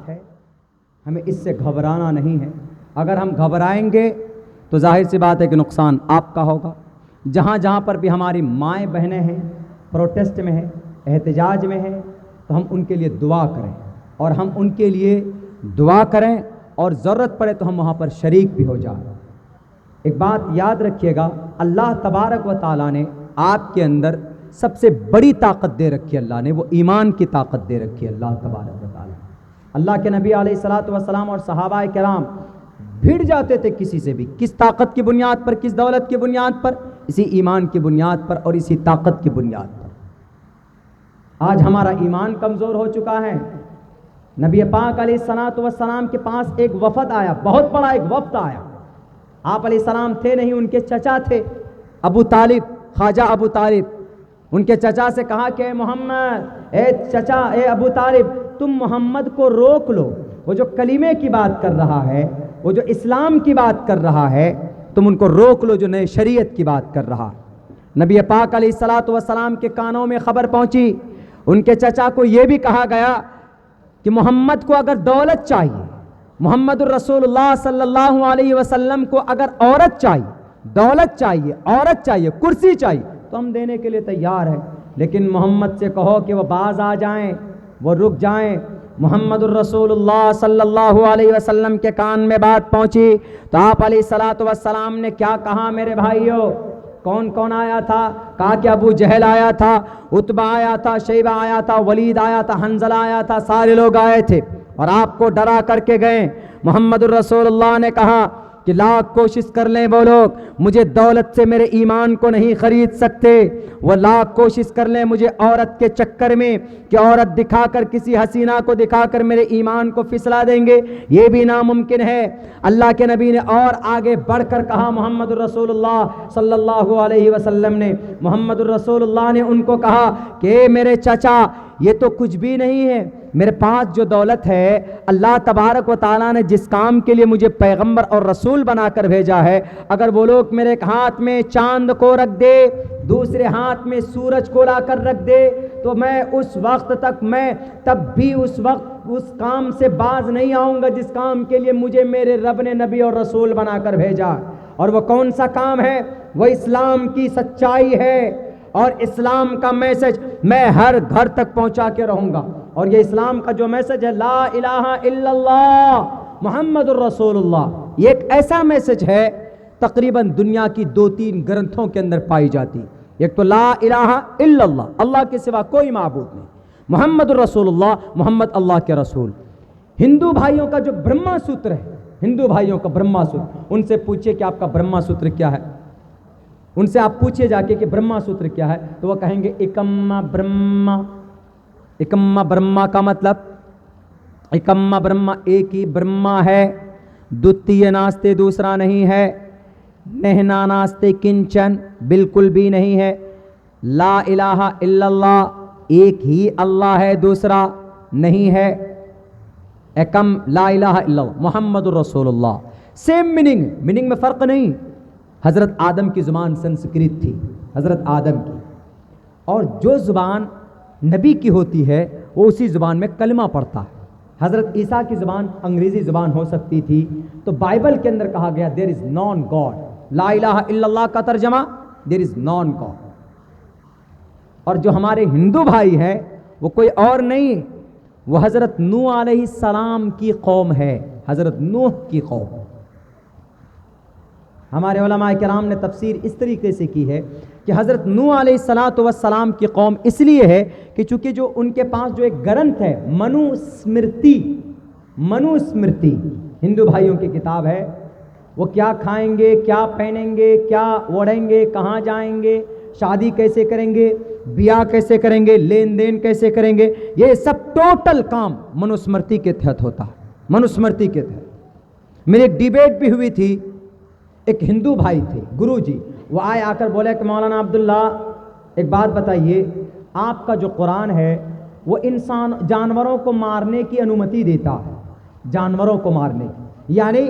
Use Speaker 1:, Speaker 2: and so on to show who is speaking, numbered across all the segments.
Speaker 1: طاقت ہے، ہمیں اس سے گھبرانا نہیں ہے۔ اگر ہم گھبرائیں گے تو ظاہر سی بات ہے کہ نقصان آپ کا ہوگا۔ جہاں جہاں پر بھی ہماری مائیں بہنیں ہیں، پروٹیسٹ میں ہیں، احتجاج میں ہیں، تو ہم ان کے لیے دعا کریں، اور ہم ان کے لیے دعا کریں، اور ضرورت پڑے تو ہم وہاں پر شریک بھی ہو جائیں۔ ایک بات یاد رکھیے گا، اللہ تبارک و تعالیٰ نے آپ کے اندر سب سے بڑی طاقت دے رکھی ہے، اللہ نے وہ ایمان کی طاقت دے رکھی ہے۔ اللہ تبارک و تعالیٰ، اللہ کے نبی علیہ الصلاۃ والسلام اور صحابہ کرام بھیڑ جاتے تھے کسی سے بھی، کس طاقت کی بنیاد پر، کس دولت کی بنیاد پر؟ اسی ایمان کی بنیاد پر اور اسی طاقت کی بنیاد پر۔ آج ہمارا ایمان کمزور ہو چکا ہے۔ نبی پاک علیہ الصلاۃ والسلام کے پاس ایک وفد آیا، بہت بڑا ایک وفد آیا۔ آپ علیہ السلام تھے نہیں، ان کے چچا تھے ابو طالب، خواجہ ابو طالب۔ ان کے چچا سے کہا کہ اے محمد، اے چچا، اے ابو طالب، تم محمد کو روک لو، وہ جو کلمے کی بات کر رہا ہے، وہ جو اسلام کی بات کر رہا ہے، تم ان کو روک لو جو نئے شریعت کی بات کر رہا ہے۔ نبی پاک علیہ الصلاۃ والسلام کے کانوں میں خبر پہنچی، ان کے چچا کو یہ بھی کہا گیا کہ محمد کو اگر دولت چاہیے، محمد الرسول اللہ صلی اللہ علیہ وسلم کو اگر عورت چاہیے، دولت چاہیے، عورت چاہیے، کرسی چاہیے، تو ہم دینے کے لیے تیار ہیں، لیکن محمد سے کہو کہ وہ باز آ جائیں، وہ رک جائیں۔ محمد الرسول اللہ صلی اللہ علیہ وسلم کے کان میں بات پہنچی تو آپ علیہ الصلاۃ والسلام نے کیا کہا؟ میرے بھائیوں، کون کون آیا تھا؟ کہا کہ ابو جہل آیا تھا، عتبہ آیا تھا، شیبہ آیا تھا، ولید آیا تھا، حنظلہ آیا تھا، سارے لوگ آئے تھے اور آپ کو ڈرا کر کے گئے۔ محمد الرسول اللہ نے کہا کہ لاکھ کوشش کر لیں وہ لوگ، مجھے دولت سے میرے ایمان کو نہیں خرید سکتے، وہ لاکھ کوشش کر لیں مجھے عورت کے چکر میں کہ عورت دکھا کر، کسی حسینہ کو دکھا کر میرے ایمان کو پھسلا دیں گے، یہ بھی ناممکن ہے۔ اللہ کے نبی نے اور آگے بڑھ کر کہا، محمد الرسول اللہ صلی اللہ علیہ وسلم نے، محمد الرسول اللہ نے ان کو کہا کہ میرے چچا، یہ تو کچھ بھی نہیں ہے، میرے پاس جو دولت ہے، اللہ تبارک و تعالیٰ نے جس کام کے لیے مجھے پیغمبر اور رسول بنا کر بھیجا ہے، اگر وہ لوگ میرے ایک ہاتھ میں چاند کو رکھ دے، دوسرے ہاتھ میں سورج کو لا کر رکھ دے، تو میں اس وقت تک، میں تب بھی اس وقت اس کام سے باز نہیں آؤں گا جس کام کے لیے مجھے میرے رب نے نبی اور رسول بنا کر بھیجا۔ اور وہ کون سا کام ہے؟ وہ اسلام کی سچائی ہے، اور اسلام کا میسج میں ہر گھر تک پہنچا کے رہوں گا۔ اور یہ اسلام کا جو میسج ہے، لا الہ الا اللہ محمد الرسول اللہ، یہ ایک ایسا میسج ہے تقریباً دنیا کی 2-3 گرنتھوں کے اندر پائی جاتی۔ ایک تو لا الہ الا اللہ، اللہ کے سوا کوئی معبود نہیں، محمد الرسول اللہ، محمد اللہ کے رسول۔ ہندو بھائیوں کا جو برہما سوتر ہے، ہندو بھائیوں کا برہما سوتر، ان سے پوچھئے کہ آپ کا برہما سوتر کیا ہے، ان سے آپ پوچھئے جا کے کہ برہما سوتر کیا ہے، تو وہ کہیں گے ایکما برہما۔ ایکما برہما کا مطلب، ایکما برہما، ایک ہی برہما ہے، دتیہ ناستے، دوسرا نہیں ہے، نہنا ناستے کنچن، بالکل بھی نہیں ہے، لا الہ الا اللہ، ایک ہی اللہ ہے، دوسرا نہیں ہے، ایکم لا الہ الا اللہ محمد الرسول اللہ، سیم میننگ میں فرق نہیں۔ حضرت آدم کی زبان سنسکرت تھی، حضرت آدم کی، اور جو زبان نبی کی ہوتی ہے وہ اسی زبان میں کلمہ پڑھتا ہے۔ حضرت عیسیٰ کی زبان انگریزی زبان ہو سکتی تھی، تو بائبل کے اندر کہا گیا دیر از نان گاڈ، لا الہ الا اللہ کا ترجمہ دیر از نان گاڈ۔ اور جو ہمارے ہندو بھائی ہیں وہ کوئی اور نہیں، وہ حضرت نوح علیہ السلام کی قوم ہے، حضرت نوح کی قوم۔ ہمارے علماء کرام نے تفسیر اس طریقے سے کی ہے کہ حضرت نوح علیہ السلام کی قوم اس لیے ہے کہ چونکہ جو ان کے پاس جو ایک گرنتھ ہے، منو اسمرتی ہندو بھائیوں کی کتاب ہے، وہ کیا کھائیں گے، کیا پہنیں گے، کیا اوڑھیں گے، کہاں جائیں گے، شادی کیسے کریں گے، بیاہ کیسے کریں گے، لین دین کیسے کریں گے، یہ سب ٹوٹل کام منوسمرتی کے تحت ہوتا ہے، منوسمرتی کے تحت۔ میری ایک ڈیبیٹ بھی ہوئی تھی، ایک ہندو بھائی تھے، گرو جی، وہ آئے آ کر بولے کہ مولانا عبداللہ ایک بات بتائیے، آپ کا جو قرآن ہے وہ جانوروں کو مارنے کی انومتی دیتا ہے، جانوروں کو مارنے کی، یعنی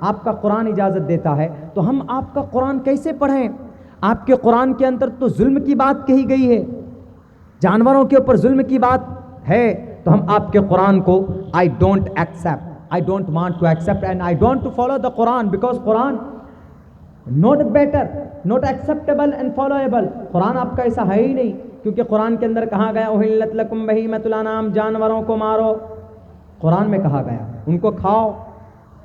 Speaker 1: آپ کا قرآن اجازت دیتا ہے، تو ہم آپ کا قرآن کیسے پڑھیں؟ آپ کے قرآن کے اندر تو ظلم کی بات کہی گئی ہے، جانوروں کے اوپر ظلم کی بات ہے تو ہم آپ کے قرآن کو I don't accept, I don't want to accept and I don't to follow the Quran because Quran not better, not acceptable and followable. قرآن آپ کا ایسا ہے ہی نہیں، کیونکہ قرآن کے اندر کہا گیا احلت لکم بہیمۃ الانعام، جانوروں کو مارو، قرآن میں کہا گیا ان کو کھاؤ،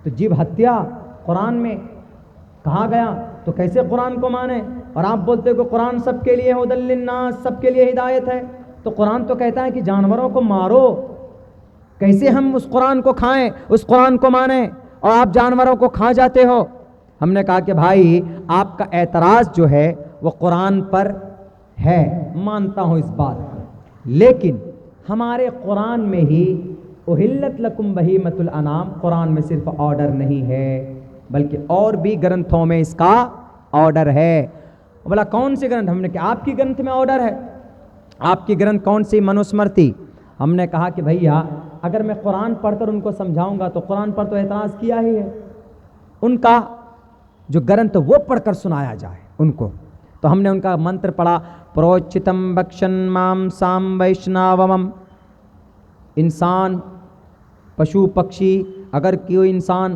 Speaker 1: تو جیب ہتیا قرآن میں کہا گیا، تو کیسے قرآن کو مانیں؟ اور آپ بولتے ہو کہ قرآن سب کے لیے ہدی للناس، سب کے لیے ہدایت ہے، تو قرآن تو کہتا ہے کہ جانوروں کو مارو، کیسے ہم اس قرآن کو کھائیں، اس قرآن کو مانیں اور آپ جانوروں کو کھا جاتے ہو؟ ہم نے کہا کہ بھائی آپ کا اعتراض جو ہے وہ قرآن پر ہے، مانتا ہوں اس بات کو، لیکن ہمارے قرآن میں ہی احلت لکم بہیمۃ الانعام قرآن میں صرف آرڈر نہیں ہے بلکہ اور بھی گرنتھوں میں اس کا آرڈر ہے۔ بولا کون سی گرنتھ؟ ہم نے کہا آپ کی گرنتھ میں آرڈر ہے۔ آپ کی گرنتھ کون سی؟ منوسمرتی۔ ہم نے کہا کہ بھیا اگر میں قرآن پڑھ کر ان کو سمجھاؤں گا تو قرآن پر تو اعتراض کیا ہی ہے، ان کا جو گرنتھ وہ پڑھ کر سنایا جائے ان کو، تو ہم نے ان کا منتر پڑھا، پروچتم بکشن مام سام ویشناومم، انسان پشو پکشی، اگر کوئی انسان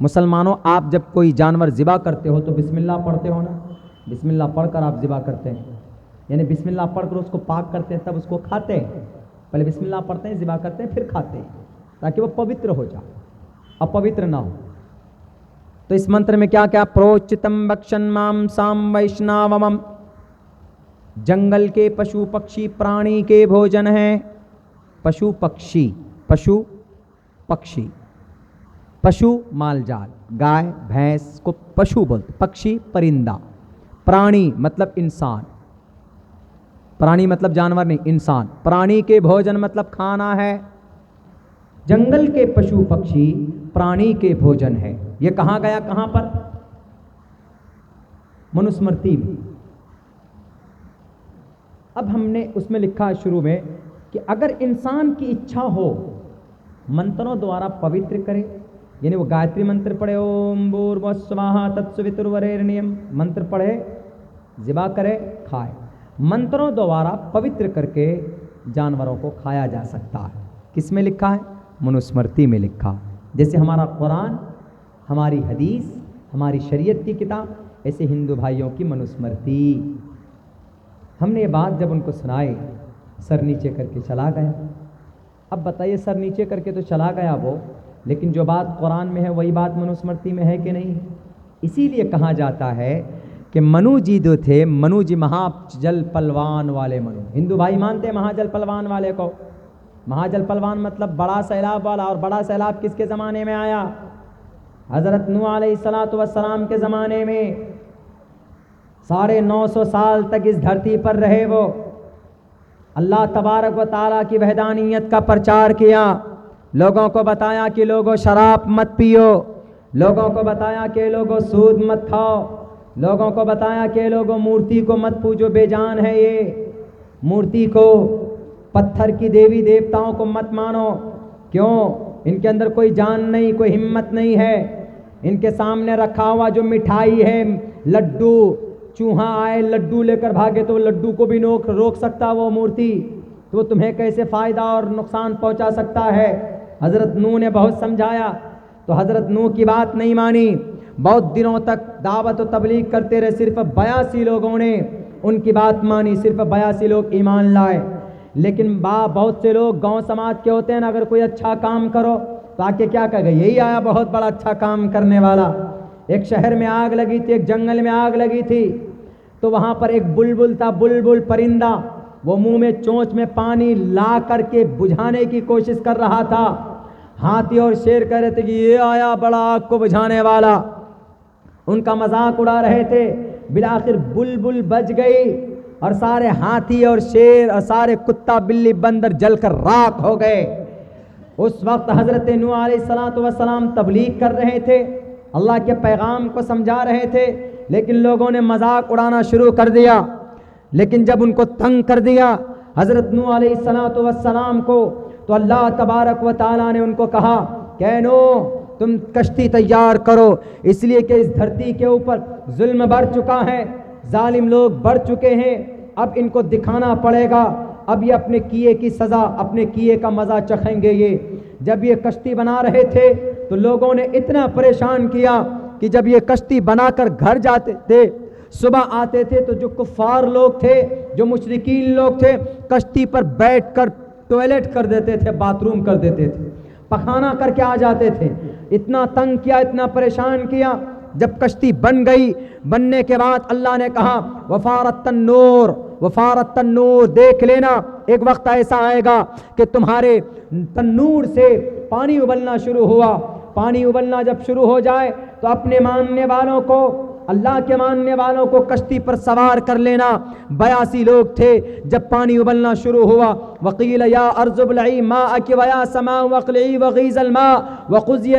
Speaker 1: مسلمانوں آپ جب کوئی جانور ذبح کرتے ہو تو بسم اللہ پڑھتے ہو نا، بسم اللہ پڑھ کر آپ ذبح کرتے ہیں، یعنی بسم اللہ پڑھ کر اس کو پاک کرتے ہیں تب اس کو کھاتے ہیں، پہلے بسم اللہ پڑھتے ہیں، ذبح کرتے ہیں، پھر کھاتے ہیں تاکہ وہ پوتر ہو جائے، اپوتر نہ ہو۔ تو اس منتر میں کیا کیا؟ پروچتم بکشن مام سام ویشناومم، جنگل کے پشو پکشی پرانی کے بھوجن ہیں، پشو پکشی، پشو پکشی، پشو مال جال، گائے بھینس کو پشو بولتے، پکشی پرندہ، پرانی مطلب انسان، پرانی مطلب جانور نہیں، انسان، پرانی کے بھوجن مطلب کھانا ہے، جنگل کے پشو پکشی پرانی کے بھوجن ہے۔ یہ کہاں گیا؟ کہاں پر؟ منوسمرتی میں۔ اب ہم نے اس میں لکھا شروع میں کہ اگر انسان کی اچھا ہو منتروں دوارا پوتر کرے، یعنی وہ گایتری منتر پڑھے، اوم بھوربھوسواہا تتسویتروریرنیم منتر پڑھے، ذبح کرے، کھائے، منتروں دوارا پوتر کر کے جانوروں کو کھایا جا سکتا ہے۔ کس میں لکھا ہے؟ منوسمرتی میں لکھا۔ جیسے ہمارا قرآن، ہماری حدیث، ہماری شریعت کی کتاب، ایسے ہندو بھائیوں کی منوسمرتی۔ ہم نے یہ بات جب ان کو سنائی، سر نیچے کر کے چلا گیا۔ اب بتائیے سر نیچے کر کے تو چلا گیا وہ، لیکن جو بات قرآن میں ہے وہی بات منوسمرتی میں ہے کہ نہیں؟ اسی لیے کہا جاتا ہے کہ منو جی جو تھے، منو جی مہا جل پلوان والے منو، ہندو بھائی مانتے ہیں مہا جل پلوان والے کو۔ مہا جل پلوان مطلب بڑا سیلاب والا، اور بڑا سیلاب کس کے زمانے میں آیا؟ حضرت نوح علیہ السلام کے زمانے میں۔ 950 سال تک اس دھرتی پر رہے وہ، اللہ تبارک و تعالیٰ کی وحدانیت کا پرچار کیا، لوگوں کو بتایا کہ لوگوں شراب مت پیو، لوگوں کو بتایا کہ لوگوں سود مت کھاؤ، لوگوں کو بتایا کہ لوگوں مورتی کو مت پوجو، بے جان ہے یہ مورتی کو، پتھر کی دیوی دیوتاؤں کو مت مانو، کیوں؟ ان کے اندر کوئی جان نہیں، کوئی ہمت نہیں ہے، ان کے سامنے رکھا ہوا جو مٹھائی ہے لڈو، چوہا آئے لڈو لے کر بھاگے تو لڈو کو بھی روک سکتا وہ مورتی، تو وہ تمہیں کیسے فائدہ اور نقصان پہنچا سکتا ہے؟ حضرت نوح نے بہت سمجھایا تو حضرت نوح کی بات نہیں مانی، بہت دنوں تک دعوت و تبلیغ کرتے رہے، صرف 82 لوگوں نے ان کی بات مانی، صرف 82 لوگ ایمان لائے۔ لیکن بہت سے لوگ گاؤں سماج کے ہوتے ہیں نا، اگر کوئی اچھا کام کرو تو آ کے کیا کہے گا؟ یہی آیا بہت بڑا اچھا کام کرنے والا۔ ایک شہر میں آگ لگی تھی، ایک جنگل میں آگ لگی تھی، تو وہاں پر ایک بلبل تھا، بلبل پرندہ، وہ منہ میں چونچ میں پانی لا کر کے بجھانے کی کوشش کر رہا تھا۔ ہاتھی اور شیر کہہ رہے تھے کہ یہ آیا بڑا آگ کو بجھانے والا، ان کا مذاق اڑا رہے تھے۔ بالآخر بلبل بج گئی اور سارے ہاتھی اور شیر اور سارے کتا بلی بندر جل کر راکھ ہو گئے۔ اس وقت حضرت نوح علیہ السلام تبلیغ کر رہے تھے، اللہ کے پیغام کو سمجھا رہے تھے، لیکن لوگوں نے مذاق اڑانا شروع کر دیا۔ لیکن جب ان کو تنگ کر دیا حضرت نوح علیہ السلام کو، تو اللہ تبارک و تعالیٰ نے ان کو کہا کہ نوح تم کشتی تیار کرو، اس لیے کہ اس دھرتی کے اوپر ظلم بڑھ چکا ہے، ظالم لوگ بڑھ چکے ہیں، اب ان کو دکھانا پڑے گا اب یہ اپنے کیے کی سزا، اپنے کیے کا مزہ چکھیں گے۔ یہ جب یہ کشتی بنا رہے تھے تو لوگوں نے اتنا پریشان کیا کہ جب یہ کشتی بنا کر گھر جاتے تھے، صبح آتے تھے تو جو کفار لوگ تھے، جو مشرکین لوگ تھے، کشتی پر بیٹھ کر ٹوائلٹ کر دیتے تھے، باتھ روم کر دیتے تھے، پخانہ کر کے آ جاتے تھے۔ اتنا تنگ کیا، اتنا پریشان کیا۔ جب کشتی بن گئی، بننے کے بعد اللہ نے کہا وفارت النور، وفارت النور، دیکھ لینا ایک وقت ایسا آئے گا کہ تمہارے تنور سے پانی ابلنا شروع ہوا۔ پانی ابلنا جب شروع ہو جائے تو اپنے ماننے والوں کو، اللہ کے ماننے والوں کو کشتی پر سوار کر لینا۔ 82 لوگ تھے۔ جب پانی ابلنا شروع ہوا، وقیل یا ارض ابلعی ماءک ویا سماء واقلعی وغیض الماء وقضی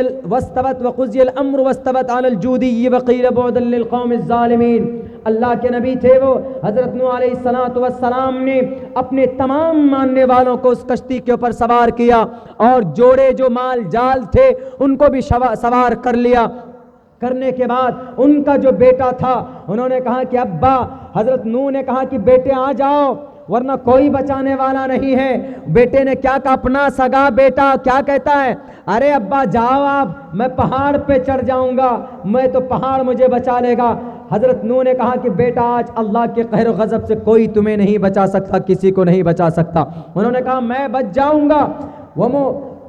Speaker 1: الامر واستوت علی الجودی وقیل بعدا للقوم الظالمین۔ اللہ کے نبی تھے وہ، حضرت نوح علیہ السلام نے اپنے تمام ماننے والوں کو اس کشتی کے اوپر سوار کیا، اور جوڑے جو مال جال تھے ان کو بھی سوار کر لیا۔ کرنے کے بعد ان کا جو بیٹا تھا، انہوں نے کہا کہ ابا، حضرت نوح نے کہا کہ بیٹے آ جاؤ ورنہ کوئی بچانے والا نہیں ہے۔ بیٹے نے کیا کہا، اپنا سگا بیٹا کیا کہتا ہے، ارے ابا جاؤ آپ، میں پہاڑ پہ چڑھ جاؤں گا، میں تو پہاڑ مجھے بچا لے گا۔ حضرت نوح نے کہا کہ بیٹا آج اللہ کے قہر و غضب سے کوئی تمہیں نہیں بچا سکتا، کسی کو نہیں بچا سکتا۔ انہوں نے کہا میں بچ جاؤں گا۔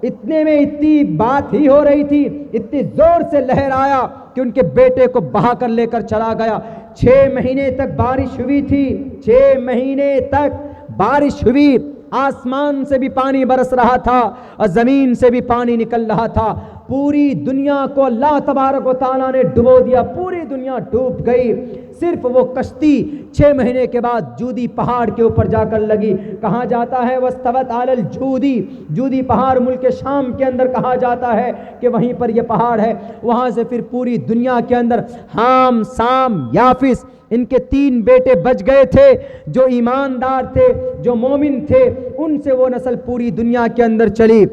Speaker 1: اتنے میں اتنی بات ہی ہو رہی تھی، اتنی زور سے لہر آیا کہ ان کے بیٹے کو بہا کر لے کر چلا گیا۔ 6 مہینے تک بارش ہوئی تھی، 6 مہینے تک بارش ہوئی، آسمان سے بھی پانی برس رہا تھا اور زمین سے بھی پانی نکل رہا تھا۔ پوری دنیا کو اللہ تبارک و تعالیٰ نے ڈبو دیا، پوری دنیا ڈوب گئی۔ صرف وہ کشتی 6 مہینے کے بعد جودی پہاڑ کے اوپر جا کر لگی۔ کہا جاتا ہے واستوت علی الجودی، جودی پہاڑ ملک شام کے اندر کہا جاتا ہے کہ وہیں پر یہ پہاڑ ہے۔ وہاں سے پھر پوری دنیا کے اندر حام، سام، یافس، ان کے 3 بیٹے بچ گئے تھے جو ایماندار تھے، جو مومن تھے، ان سے وہ نسل پوری دنیا کے اندر چلی۔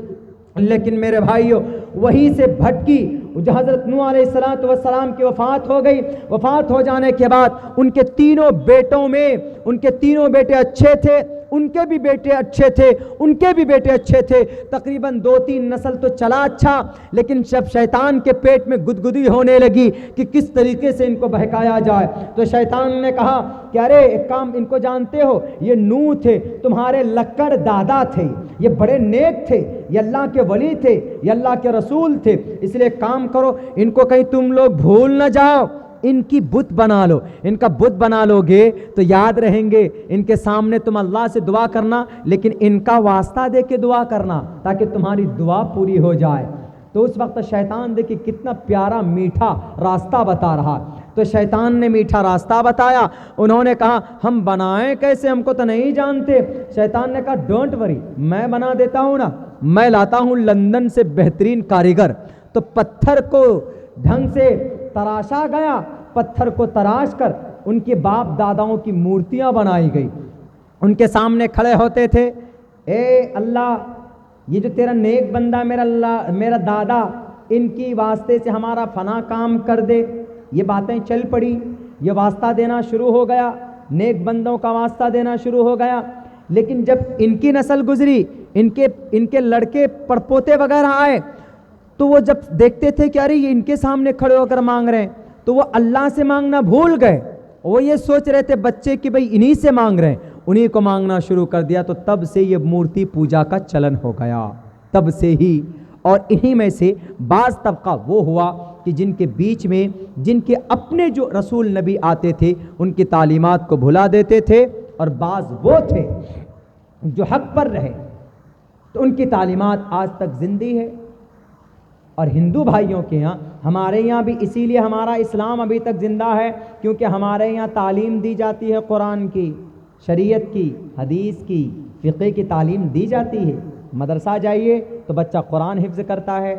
Speaker 1: لیکن میرے بھائیوں، وہیں سے بھٹکی جو حضرت نوح علیہ السلام کی وفات ہو گئی۔ وفات ہو جانے کے بعد ان کے 3 بیٹوں میں، ان کے 3 بیٹے اچھے تھے، ان کے بھی بیٹے اچھے تھے، ان کے بھی بیٹے اچھے تھے، تقریباً 2-3 نسل تو چلا اچھا، لیکن جب شیطان کے پیٹ میں گدگدی ہونے لگی کہ کس طریقے سے ان کو بہکایا جائے، تو شیطان نے کہا کہ ارے ایک کام، ان کو جانتے ہو، یہ نوح تھے، تمہارے لکڑ دادا تھے، یہ بڑے نیک تھے، یہ اللہ کے ولی تھے، یہ اللہ کے رسول تھے، اس لیے کام کرو، ان کو کہیں تم لوگ بھول نہ جاؤ، ان کی بت بنا لو۔ ان کا بت بنا لو گے تو یاد رہیں گے، ان کے سامنے تم اللہ سے دعا کرنا، لیکن ان کا واسطہ دے کے دعا کرنا تاکہ تمہاری دعا پوری ہو جائے۔ تو اس وقت شیطان دیکھیں کتنا پیارا میٹھا راستہ بتا رہا، تو شیطان نے میٹھا راستہ بتایا۔ انہوں نے کہا ہم بنائیں کیسے، ہم کو تو نہیں جانتے۔ شیطان نے کہا ڈونٹ وری، میں بنا دیتا ہوں نا، میں لاتا ہوں لندن سے بہترین کاریگر۔ تو پتھر کو ڈھنگ سے تراشا گیا، پتھر کو تراش کر ان کے باپ داداؤں کی مورتیاں بنائی گئی۔ ان کے سامنے کھڑے ہوتے تھے، اے اللہ، یہ جو تیرا نیک بندہ میرا دادا، ان کی واسطے سے ہمارا فنا کام کر دے۔ یہ باتیں چل پڑی، یہ واسطہ دینا شروع ہو گیا، نیک بندوں کا واسطہ دینا شروع ہو گیا۔ لیکن جب ان کی نسل گزری، ان کے لڑکے پڑپوتے وغیرہ آئے، تو وہ جب دیکھتے تھے کہ ارے یہ ان کے سامنے کھڑے ہو کر مانگ رہے ہیں، تو وہ اللہ سے مانگنا بھول گئے۔ وہ یہ سوچ رہے تھے بچے کہ بھئی انہی سے مانگ رہے ہیں، انہی کو مانگنا شروع کر دیا۔ تو تب سے یہ مورتی پوجا کا چلن ہو گیا، تب سے ہی۔ اور انہی میں سے بعض طبقہ وہ ہوا کہ جن کے بیچ میں جن کے اپنے جو رسول نبی آتے تھے ان کی تعلیمات کو بھلا دیتے تھے، اور بعض وہ تھے جو حق پر رہے، تو ان کی تعلیمات آج تک زندہ ہے۔ اور ہندو بھائیوں کے یہاں، ہمارے یہاں بھی اسی لیے ہمارا اسلام ابھی تک زندہ ہے، کیونکہ ہمارے یہاں تعلیم دی جاتی ہے، قرآن کی، شریعت کی، حدیث کی، فقہ کی تعلیم دی جاتی ہے۔ مدرسہ جائیے تو بچہ قرآن حفظ کرتا ہے،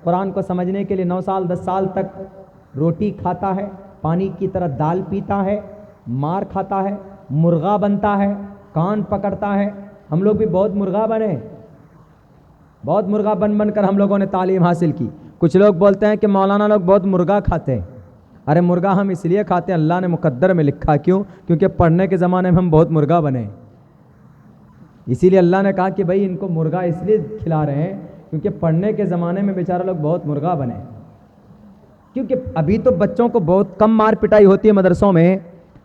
Speaker 1: قرآن کو سمجھنے کے لیے 9 سال 10 سال تک روٹی کھاتا ہے، پانی کی طرح دال پیتا ہے، مار کھاتا ہے، مرغا بنتا ہے، کان پکڑتا ہے۔ ہم لوگ بھی بہت مرغا بنے، بہت مرغا بن کر ہم لوگوں نے تعلیم حاصل کی۔ کچھ لوگ بولتے ہیں کہ مولانا لوگ بہت مرغا کھاتے ہیں۔ ارے مرغا ہم اس لیے کھاتے ہیں، اللہ نے مقدر میں لکھا، کیوں؟ کیونکہ پڑھنے کے زمانے میں ہم بہت مرغا بنے۔ اسی لیے اللہ نے کہا کہ بھائی ان کو مرغا اس لیے کھلا رہے ہیں کیونکہ پڑھنے کے زمانے میں بیچارہ لوگ بہت مرغا بنے، کیونکہ ابھی تو بچوں کو بہت کم مار پٹائی ہوتی ہے مدرسوں میں،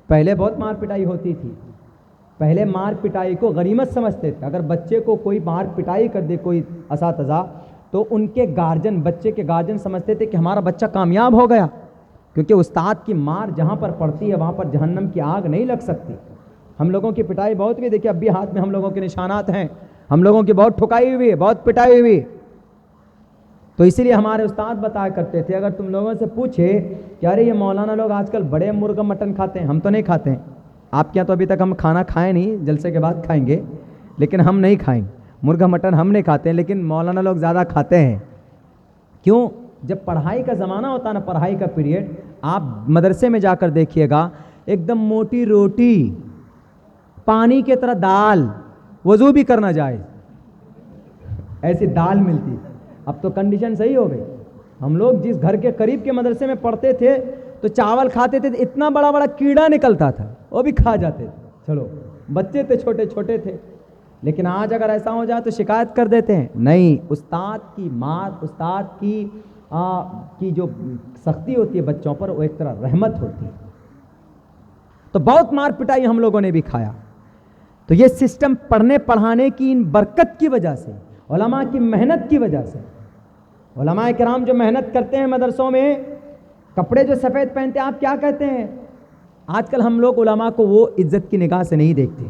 Speaker 1: پہلے بہت مار پٹائی ہوتی تھی۔ پہلے مار پٹائی کو غنیمت سمجھتے تھے، اگر بچے کو کوئی مار پٹائی کر دے کوئی اساتذہ تو ان کے گارجن، بچے کے گارجن سمجھتے تھے کہ ہمارا بچہ کامیاب ہو گیا، کیونکہ استاد کی مار جہاں پر پڑتی ہے وہاں پر جہنم کی آگ نہیں لگ سکتی۔ ہم لوگوں کی پٹائی بہت ہوئی، دیکھیے اب بھی ہاتھ میں ہم لوگوں کے نشانات ہیں، ہم لوگوں کی بہت ٹھکائی ہوئی ہے، بہت پٹائی ہوئی۔ تو اسی لیے ہمارے استاد بتایا کرتے تھے، اگر تم لوگوں سے پوچھے کہ ارے یہ مولانا لوگ آج کل بڑے مرغا مٹن کھاتے ہیں، ہم تو نہیں کھاتے ہیں، آپ کے یہاں تو ابھی تک ہم کھانا کھائے نہیں، جلسے کے بعد کھائیں گے، لیکن ہم نہیں کھائیں مرغا مٹن، ہم نہیں کھاتے ہیں، لیکن مولانا لوگ زیادہ کھاتے ہیں۔ کیوں؟ جب پڑھائی کا زمانہ ہوتا ہے نا، پڑھائی کا پیریڈ، آپ مدرسے میں جا کر دیکھیے گا، ایک دم موٹی روٹی، پانی کی طرح دال، وضو بھی کرنا جائے ایسی دال ملتی۔ اب تو کنڈیشن صحیح ہو گئی، ہم لوگ جس گھر کے قریب کے مدرسے میں پڑھتے تھے تو چاول کھاتے تھے، اتنا بڑا بڑا کیڑا نکلتا تھا، وہ بھی کھا جاتے تھے، چلو بچے تھے، چھوٹے چھوٹے تھے، لیکن آج اگر ایسا ہو جائے تو شکایت کر دیتے ہیں۔ نہیں، استاد کی مار، استاد کی جو سختی ہوتی ہے بچوں پر، وہ ایک طرح رحمت ہوتی ہے۔ تو بہت مار پٹائی ہم لوگوں نے بھی کھایا۔ تو یہ سسٹم پڑھنے پڑھانے کی ان برکت کی وجہ سے، علماء کی محنت کی وجہ سے، علماء کرام جو محنت کرتے ہیں مدرسوں میں، کپڑے جو سفید پہنتے ہیں، آپ کیا کہتے ہیں؟ آج کل ہم لوگ علماء کو وہ عزت کی نگاہ سے نہیں دیکھتے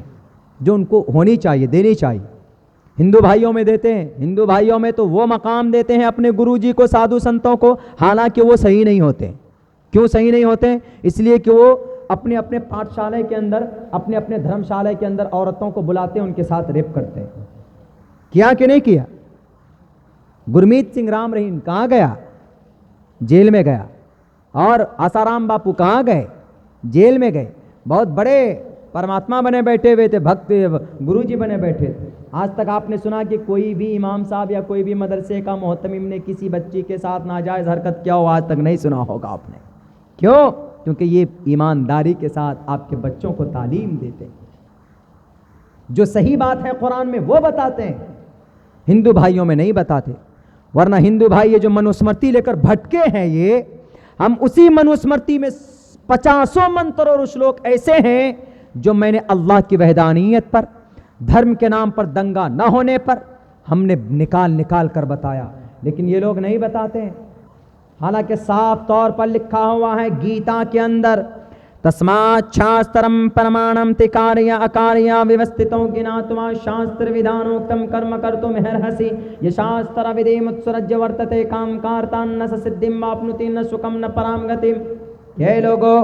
Speaker 1: جو ان کو ہونی چاہیے، دینی چاہیے۔ ہندو بھائیوں میں دیتے ہیں، ہندو بھائیوں میں تو وہ مقام دیتے ہیں اپنے گرو جی کو، سادھو سنتوں کو، حالانکہ وہ صحیح نہیں ہوتے۔ کیوں صحیح نہیں ہوتے؟ اس لیے کہ وہ اپنے اپنے پاٹھ شالے کے اندر، اپنے اپنے دھرم شالے کے اندر عورتوں کو بلاتے ہیں، ان کے ساتھ ریپ کرتے ہیں۔ کیا کہ نہیں کیا؟ گرمیت سنگھ رام رہین کہاں گیا؟ جیل میں گیا۔ اور آسارام باپو کہاں گئے؟ جیل میں گئے۔ بہت بڑے پرماتما بنے بیٹھے ہوئے تھے، بھکت گرو جی بنے بیٹھے تھے۔ آج تک آپ نے سنا کہ کوئی بھی امام صاحب یا کوئی بھی مدرسے کا محتمم نے کسی بچی کے ساتھ ناجائز حرکت کیا ہو؟ آج تک نہیں سنا ہوگا آپ نے۔ کیوں؟ کیونکہ یہ ایمانداری کے ساتھ آپ کے بچوں کو تعلیم دیتے ہیں، جو صحیح بات ہے قرآن میں وہ بتاتے ہیں، ہندو بھائیوں میں نہیں بتاتے۔ ورنہ ہندو بھائی یہ جو منوسمرتی لے کر بھٹکے ہیں، یہ ہم اسی منوسمرتی میں 50 منتر اور شلوک ایسے ہیں جو میں نے اللہ کی وحدانیت پر، دھرم کے نام پر دنگا نہ ہونے پر ہم نے نکال کر بتایا، لیکن یہ لوگ نہیں بتاتے ہیں۔ حالانکہ صاف طور پر لکھا ہوا ہے گیتا کے اندر، تسمات شاسترم پرمانم تکاریہ اکاریہ ویوستتوں گناتما شاستر ودانوکتم کرم کرتم ہرہسی یہ شاستر ودیم اتسرج ورتتے کام کارتان نس سدھم واپنوتی نہ سکم نہ پرام گتیم۔ یہ لوگوں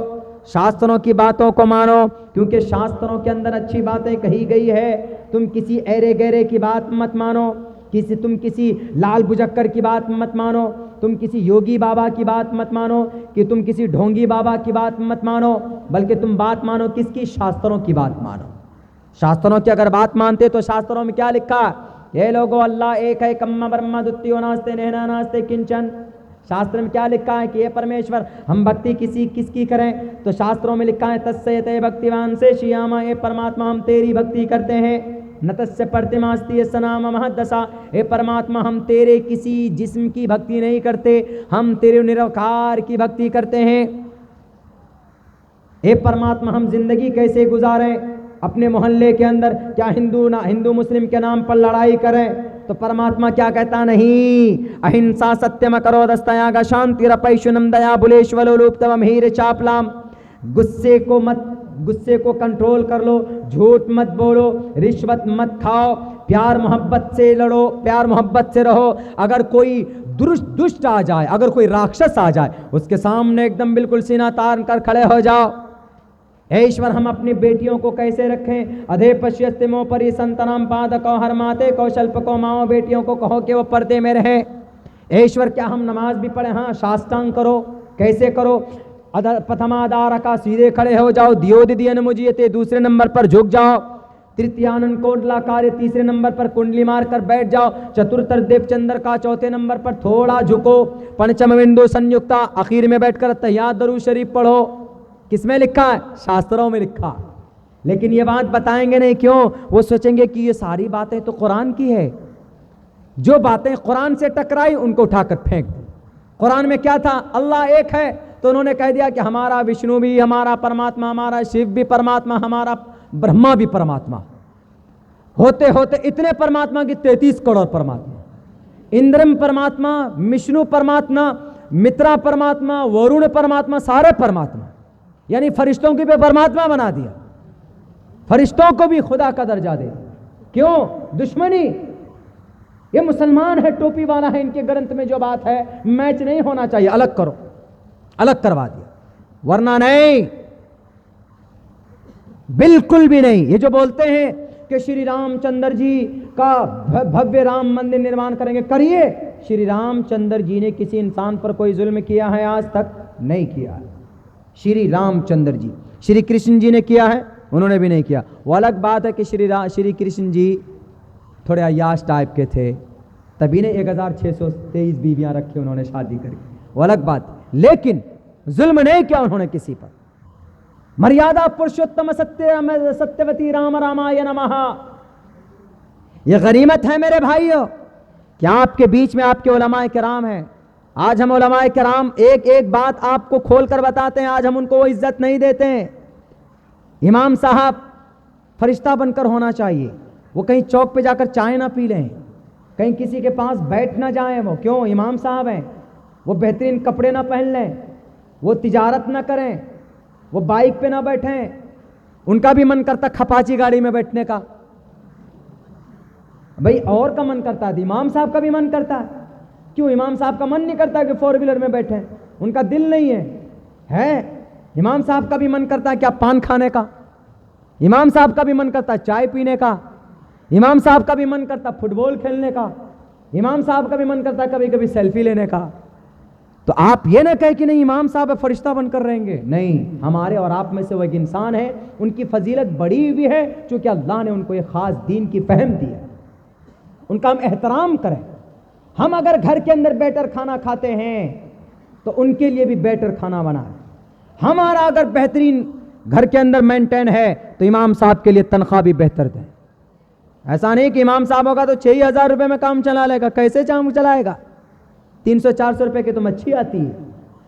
Speaker 1: شاستروں کی باتوں کو مانو، کیونکہ شاستروں کے اندر اچھی باتیں کہی گئی ہے۔ تم کسی ایرے گیرے کی بات مت مانو، تم کسی لال بجکر کی بات مت مانو، تم کسی یوگی بابا کی بات مت مانو، کہ تم کسی ڈھونگی بابا کی بات مت مانو، بلکہ تم بات مانو کس کی؟ شاستروں کی بات مانو۔ شاستروں کی اگر بات مانتے تو شاستروں میں کیا لکھا؟ یہ لوگوں اللہ ایک ہے، کم برہما دتیو ناستے نہنا ناستے کنچن۔ شاستر میں کیا لکھا ہے کہ یہ پرمیشور، ہم بھکتی کس کی کریں؟ تو شاستروں میں لکھا ہے تسیتے بھکتیوان سے شیاما، اے پرماتما ہم تیری بھکتی کرتے ہیں۔ نتسیہ پرتماستی سنام مہدسا، اے پرماتما ہم تیرے کسی جسم کی بھکتی نہیں کرتے، ہم تیرے نراکار کی بھکتی کرتے ہیں۔ اے پرماتما ہم زندگی کیسے گزاریں اپنے محلے کے اندر؟ کیا ہندو مسلم کے نام پر لڑائی کریں؟ تو پرماتما کیا کہتا؟ نہیں، اہنسا ستیم کرو دستیاگا شانتی رپیشنم دیا بلیشولولوپتوم ہیر چاپلام۔ غصے کو کنٹرول کر لو، جھوٹ مت بولو، رشوت مت کھاؤ، پیار محبت سے لڑو، پیار محبت سے رہو۔ اگر کوئی دشٹ آ جائے، اگر کوئی راکشس آ جائے، اس کے سامنے ایک دم بالکل سینہ تان کر کھڑے ہو جاؤ۔ اے ایشور ہم اپنی بیٹیوں کو کیسے رکھیں؟ ادھے پشیست مو پری سنتنام پادکو ہر ماتے کوشلپ کو ماؤ، بیٹیوں کو کہو کہ وہ پردے میں رہیں۔ اے ایشور کیا ہم نماز بھی پڑھیں؟ ہاں، شاستانگ کرو۔ کیسے کرو؟ پتھمادار کا سیدھے کھڑے ہو جاؤ، دیودین مجیتے دوسرے نمبر پر جھک جاؤ، ترتیانن کوڈلا کاریہ تیسرے نمبر پر کنڈلی مار کر بیٹھ جاؤ، چترتر دیو چندر کا چوتھے نمبر پر تھوڑا جھکو، پنچم وندو سنیکتا آخر میں بیٹھ کر تحیات درود شریف پڑھو۔ کس میں لکھا ہے؟ شاستروں میں لکھا۔ لیکن یہ بات بتائیں گے نہیں، کیوں؟ وہ سوچیں گے کہ یہ ساری باتیں تو قرآن کی ہے، جو باتیں قرآن سے ٹکرائی ان کو اٹھا کر پھینک دی۔ قرآن میں کیا تھا؟ اللہ ایک ہے، تو انہوں نے کہہ دیا کہ ہمارا وشنو بھی ہمارا پرماتما، ہمارا شیو بھی پرماتما، ہمارا برہما بھی پرماتما۔ ہوتے ہوتے اتنے پرماتما کی 33 کروڑ پرماتما، اندرم پرماتما، وشنو پرماتما، مترا پرماتما، ورون پرماتما، سارے پرماتما، یعنی فرشتوں کی بھی پرماتما بنا دیا، فرشتوں کو بھی خدا کا درجہ دے۔ کیوں؟ دشمنی۔ یہ مسلمان ہے، ٹوپی والا ہے، ان کے گرنتھ میں جو بات ہے میچ نہیں ہونا چاہیے، الگ کرو، الگ کروا دیا، ورنہ نہیں، بالکل بھی نہیں۔ یہ جو بولتے ہیں کہ شری رام چندر جی کا بھویہ رام مندر نرمان کریں گے، کریے۔ شری رام چندر جی نے کسی انسان پر کوئی ظلم کیا ہے؟ آج تک نہیں کیا ہے۔ شری رام چندر جی، شری کرشن جی نے کیا ہے؟ انہوں نے بھی نہیں کیا۔ وہ الگ بات ہے کہ شری کرشن جی تھوڑے عیاش ٹائپ کے تھے، تبھی نے 1623 بیویاں رکھی انہوں نے شادی کر کے، وہ الگ بات، لیکن ظلم نہیں کیا انہوں نے کسی پر۔ مریادا پرشوتم ستیوتی رام رامائے نمہ۔ یہ غنیمت ہے میرے بھائیوں کہ آپ کے بیچ میں آپ کے علماء کرام ہیں۔ آج ہم علماء کرام ایک ایک بات آپ کو کھول کر بتاتے ہیں، آج ہم ان کو وہ عزت نہیں دیتے ہیں۔ امام صاحب فرشتہ بن کر ہونا چاہیے، وہ کہیں چوک پہ جا کر چائے نہ پی لیں، کہیں کسی کے پاس بیٹھ نہ جائیں، وہ کیوں؟ امام صاحب ہیں۔ وہ بہترین کپڑے نہ پہن لیں، وہ تجارت نہ کریں، وہ بائک پہ نہ بیٹھیں۔ ان کا بھی من کرتا کھپاچی گاڑی میں بیٹھنے کا، بھئی اور کا من کرتا ہے، امام صاحب کا بھی من کرتا ہے۔ کیوں امام صاحب کا من نہیں کرتا کہ 4 ویلر میں بیٹھیں؟ ان کا دل نہیں ہے۔ امام صاحب کا بھی من کرتا ہے کیا پان کھانے کا، امام صاحب کا بھی من کرتا ہے چائے پینے کا، امام صاحب کا بھی من کرتا ہے فٹ بال کھیلنے کا، امام صاحب کا بھی من کرتا ہے کبھی کبھی سیلفی لینے کا۔ تو آپ یہ نہ کہیں کہ نہیں امام صاحب فرشتہ بن کر رہیں گے، نہیں، ہمارے اور آپ میں سے وہ ایک انسان ہے، ان کی فضیلت بڑی ہوئی ہے چونکہ اللہ نے ان کو ایک خاص دین کی فہم دی ہے، ان کا ہم احترام کریں۔ ہم اگر گھر کے اندر بیٹر کھانا کھاتے ہیں تو ان کے لیے بھی بیٹر کھانا بنائیں۔ ہمارا اگر بہترین گھر کے اندر مینٹین ہے تو امام صاحب کے لیے تنخواہ بھی بہتر دیں۔ ایسا نہیں کہ امام صاحب ہوگا تو 6,000 روپے میں کام چلا لے گا، کیسے کام چلائے گا؟ 300-400 روپے کی تو مچھی آتی ہے،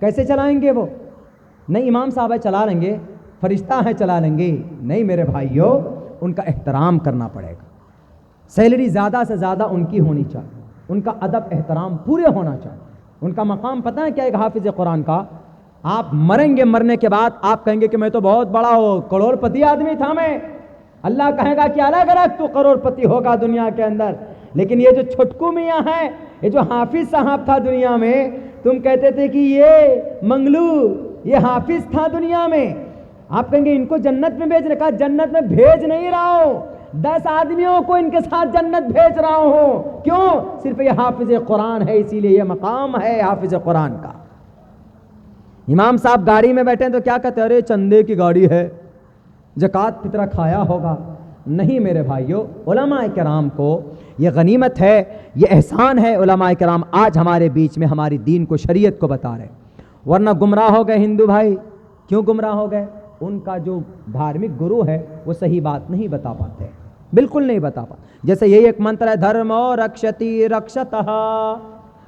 Speaker 1: کیسے چلائیں گے وہ؟ نہیں، امام صاحب ہے چلا لیں گے، فرشتہ ہے چلا لیں گے، نہیں میرے بھائیوں، ان کا احترام کرنا پڑے گا۔ سیلری زیادہ سے زیادہ ان کی ہونی چاہیے، ان کا ادب احترام پورے ہونا چاہیے۔ ان کا مقام پتہ ہے کیا؟ ایک حافظ قرآن کا، آپ مریں گے، مرنے کے بعد آپ کہیں گے کہ میں تو بہت بڑا کروڑ پتی آدمی تھا میں، اللہ کہے گا کہ الگ الگ تو کروڑ پتی ہوگا دنیا کے اندر، لیکن یہ جو چھٹکو میاں ہے، یہ جو حافظ صاحب تھا دنیا میں، تم کہتے تھے کہ یہ منگلو، یہ حافظ تھا دنیا میں، آپ کہیں گے ان کو جنت میں بھیجنے کا، جنت میں بھیج نہیں رہا ہوں، 10 آدمیوں کو ان کے ساتھ جنت بھیج رہا ہوں۔ کیوں؟ صرف یہ حافظ قرآن ہے، اسی لیے یہ مقام ہے حافظ قرآن کا۔ امام صاحب گاڑی میں بیٹھے تو کیا کہتے ہیں؟ ارے چندے کی گاڑی ہے، زکوٰۃ فطرہ کھایا ہوگا۔ نہیں میرے بھائیوں، علماء کرام کو یہ غنیمت ہے، یہ احسان ہے۔ علماء کرام آج ہمارے بیچ میں ہماری دین کو، شریعت کو بتا رہے، ورنہ گمراہ ہو گئے ہندو بھائی۔ کیوں گمراہ ہو گئے؟ ان کا جو دھارمک گرو ہے وہ صحیح بات نہیں بتا پاتے، بالکل نہیں بتا پاتے۔ جیسے یہی ایک منتر ہے، دھرمو رکشتی رکشتہ،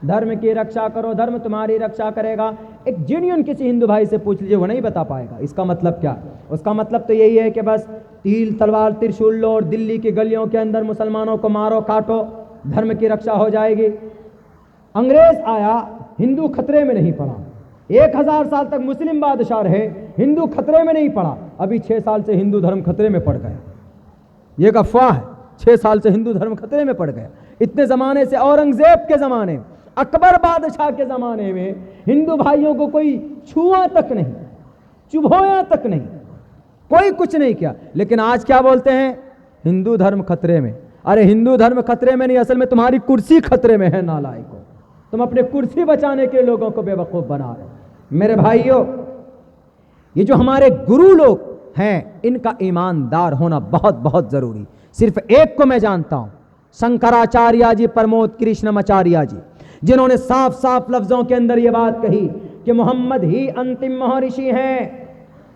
Speaker 1: دھرم کی رکشا کرو، دھرم تمہاری رکشا کرے گا۔ ایک جینیون کسی ہندو بھائی سے پوچھ لیجیے، وہ نہیں بتا پائے گا اس کا مطلب کیا۔ اس کا مطلب تو یہی ہے کہ بس تیل تلوار ترشول لو اور دلی کی گلیوں کے اندر مسلمانوں کو مارو کاٹو، دھرم کی رکشا ہو جائے گی۔ انگریز آیا، ہندو خطرے میں نہیں پڑا، 1000 سال تک مسلم بادشاہ رہے، ہندو خطرے میں نہیں پڑا، ابھی 6 سال سے ہندو دھرم خطرے میں پڑ گیا۔ یہ ایک افواہ ہے، 6 سال سے ہندو دھرم خطرے میں پڑ گیا۔ اتنے زمانے سے، اورنگزیب کے زمانے، اکبر بادشاہ کے زمانے میں ہندو بھائیوں کو کوئی چھوا تک نہیں، چبھویا تک نہیں، کوئی کچھ نہیں کیا۔ لیکن آج کیا بولتے ہیں؟ ہندو دھرم خطرے میں۔ ارے ہندو دھرم خطرے میں نہیں، اصل میں تمہاری کرسی خطرے میں ہے، نالائکو، تم اپنے کرسی بچانے کے لوگوں کو بے وقوف بنا رہے۔ میرے بھائیوں، یہ جو ہمارے گرو لوگ ہیں، ان کا ایماندار ہونا بہت بہت ضروری۔ صرف ایک کو میں جانتا ہوں، شنکراچاریہ جی، پرمود کرشنماچاریہ جی، جنہوں نے صاف صاف لفظوں کے اندر یہ بات کہی کہ محمد ہی انتم مہارشی ہیں،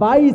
Speaker 1: 22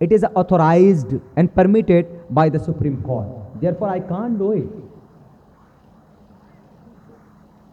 Speaker 1: it is authorized and permitted by the Supreme Court, therefore I can't do it।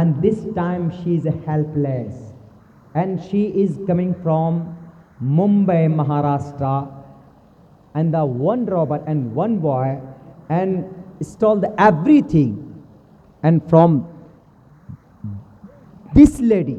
Speaker 1: and this time she is helpless and she is coming from Mumbai, Maharashtra, and the one robber and one boy and stole everything, and from this lady